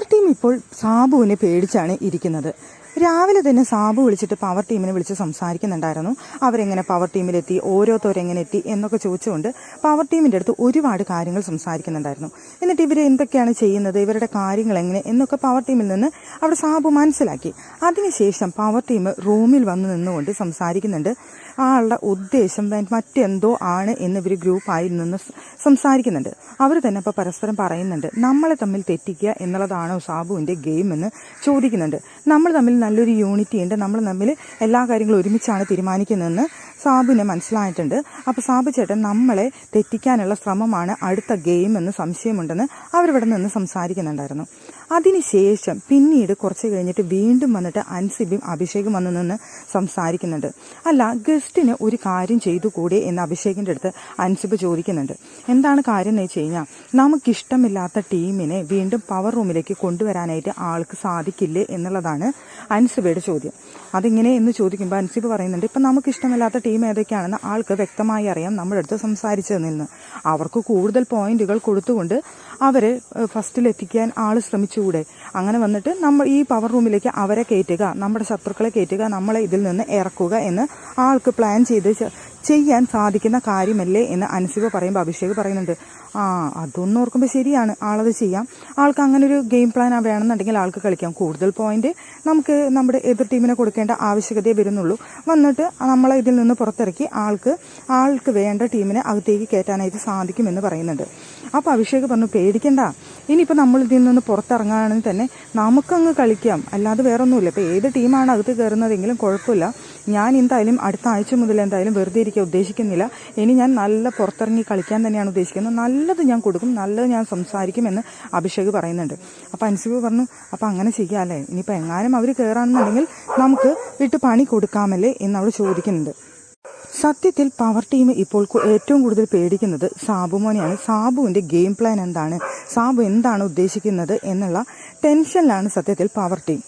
Power team ഇപ്പോൾ സാബുവിനെ പേടിച്ചാണ് ഇരിക്കുന്നത്. രാവിലെ തന്നെ സാബു വിളിച്ചിട്ട് പവർ ടീമിനെ വിളിച്ച് സംസാരിക്കുന്നുണ്ടായിരുന്നു. അവരെങ്ങനെ പവർ ടീമിലെത്തി, ഓരോരുത്തരെങ്ങനെ എത്തി എന്നൊക്കെ ചോദിച്ചുകൊണ്ട് പവർ ടീമിൻ്റെ അടുത്ത് ഒരുപാട് കാര്യങ്ങൾ സംസാരിക്കുന്നുണ്ടായിരുന്നു. എന്നിട്ട് ഇവർ എന്തൊക്കെയാണ് ചെയ്യുന്നത്, ഇവരുടെ കാര്യങ്ങൾ എങ്ങനെ എന്നൊക്കെ പവർ ടീമിൽ നിന്ന് അവിടെ സാബു മനസ്സിലാക്കി. അതിനുശേഷം പവർ ടീം റൂമിൽ വന്ന് നിന്നുകൊണ്ട് സംസാരിക്കുന്നുണ്ട്. ആളുടെ ഉദ്ദേശം മറ്റെന്തോ ആണ് എന്ന് ഇവർ ഗ്രൂപ്പായി നിന്ന് സംസാരിക്കുന്നുണ്ട്. അവർ തന്നെ ഇപ്പോൾ പരസ്പരം പറയുന്നുണ്ട്, നമ്മളെ തമ്മിൽ തെറ്റിക്കുക എന്നുള്ളതാണോ സാബുവിൻ്റെ ഗെയിം എന്ന് ചോദിക്കുന്നുണ്ട്. നമ്മൾ തമ്മിൽ നല്ലൊരു യൂണിറ്റി ഉണ്ട്, നമ്മൾ തമ്മിൽ എല്ലാ കാര്യങ്ങളും ഒരുമിച്ചാണ് തീരുമാനിക്കുന്നതെന്ന് സാബുവിനെ മനസ്സിലായിട്ടുണ്ട്. അപ്പോൾ സാബു ചേട്ടൻ നമ്മളെ തെറ്റിക്കാനുള്ള ശ്രമമാണ് അടുത്ത ഗെയിം എന്ന് സംശയമുണ്ടെന്ന് അവരിവിടെ നിന്ന് സംസാരിക്കുന്നുണ്ടായിരുന്നു. അതിനുശേഷം പിന്നീട് കുറച്ച് കഴിഞ്ഞിട്ട് വീണ്ടും വന്നിട്ട് അൻസിബയും അഭിഷേകും വന്ന് നിന്ന് സംസാരിക്കുന്നുണ്ട്. അല്ല, ഗസ്റ്റിന് ഒരു കാര്യം ചെയ്തു കൂടെ എന്ന് അഭിഷേകിൻ്റെ അടുത്ത് അൻസിബ് ചോദിക്കുന്നുണ്ട്. എന്താണ് കാര്യം എന്ന് വെച്ച് കഴിഞ്ഞാൽ, നമുക്കിഷ്ടമില്ലാത്ത ടീമിനെ വീണ്ടും പവർ റൂമിലേക്ക് കൊണ്ടുവരാനായിട്ട് ആൾക്ക് സാധിക്കില്ലേ എന്നുള്ളതാണ് അൻസിബയുടെ ചോദ്യം. അതിങ്ങനെ എന്ന് ചോദിക്കുമ്പോൾ അൻസിബ് പറയുന്നുണ്ട്, ഇപ്പം നമുക്കിഷ്ടമില്ലാത്ത ടീം ഏതൊക്കെയാണെന്ന് ആൾക്ക് വ്യക്തമായി അറിയാം, നമ്മുടെ അടുത്ത് സംസാരിച്ചതിൽ നിന്ന്. അവർക്ക് കൂടുതൽ പോയിന്റുകൾ കൊടുത്തുകൊണ്ട് അവരെ ഫസ്റ്റിലെത്തിക്കാൻ ആൾ ശ്രമിച്ചുകൂടെ? അങ്ങനെ വന്നിട്ട് നമ്മൾ ഈ പവർ റൂമിലേക്ക് അവരെ കയറ്റുക, നമ്മുടെ ശത്രുക്കളെ കയറ്റുക, നമ്മളെ ഇതിൽ നിന്ന് ഇറക്കുക എന്ന് ആൾക്ക് പ്ലാൻ ചെയ്ത് ചെയ്യാൻ സാധിക്കുന്ന കാര്യമല്ലേ എന്ന് അൻസിബ പറയുമ്പോൾ അഭിഷേക് പറയുന്നുണ്ട്, അതൊന്നും ഓർക്കുമ്പോൾ ശരിയാണ്, ആളത് ചെയ്യാം. ആൾക്ക് അങ്ങനെ ഒരു ഗെയിം പ്ലാൻ വേണമെന്നുണ്ടെങ്കിൽ ആൾക്ക് കളിക്കാം. കൂടുതൽ പോയിന്റ് നമുക്ക് നമ്മുടെ എതിർ ടീമിനെ കൊടുക്കേണ്ട ആവശ്യകതയെ വരുന്നുള്ളൂ. വന്നിട്ട് നമ്മളെ ഇതിൽ നിന്ന് പുറത്തിറക്കി ആൾക്ക് വേണ്ട ടീമിനെ അകത്തേക്ക് കയറ്റാനായിട്ട് സാധിക്കുമെന്ന് പറയുന്നുണ്ട്. അപ്പോൾ അഭിഷേക് പറഞ്ഞു, പേടിക്കണ്ട, ഇനിയിപ്പോൾ നമ്മൾ ഇതിൽ നിന്ന് പുറത്തിറങ്ങുകയാണെങ്കിൽ തന്നെ നമുക്കങ്ങ് കളിക്കാം, അല്ലാതെ വേറെ ഒന്നുമില്ല. ഇപ്പോൾ ഏത് ടീമാണ് അകത്ത് കയറുന്നതെങ്കിലും കുഴപ്പമില്ല. ഞാൻ എന്തായാലും അടുത്ത ആഴ്ച മുതൽ എന്തായാലും വെറുതെ ഇരിക്കാൻ ഉദ്ദേശിക്കുന്നില്ല. ഇനി ഞാൻ നല്ല പുറത്തിറങ്ങി കളിക്കാൻ തന്നെയാണ് ഉദ്ദേശിക്കുന്നത്. നല്ലത് ഞാൻ കൊടുക്കും, നല്ലത് ഞാൻ സംസാരിക്കുമെന്ന് അഭിഷേക് പറയുന്നുണ്ട്. അപ്പോൾ അൻസിബ് പറഞ്ഞു, അപ്പോൾ അങ്ങനെ ചെയ്യാമല്ലേ, ഇനിയിപ്പോൾ എങ്ങാനും അവർ കയറാണെന്നുണ്ടെങ്കിൽ നമുക്ക് വിട്ട് പണി കൊടുക്കാമല്ലേ എന്ന് അവൾ ചോദിക്കുന്നുണ്ട്. സത്യത്തിൽ പവർ ടീം ഇപ്പോൾ ഏറ്റവും കൂടുതൽ പേടിക്കുന്നത് സാബുമോനെയാണ്. സാബുവിൻ്റെ ഗെയിം പ്ലാൻ എന്താണ്, സാബു എന്താണ് ഉദ്ദേശിക്കുന്നത് എന്നുള്ള ടെൻഷനിലാണ് സത്യത്തിൽ പവർ ടീം.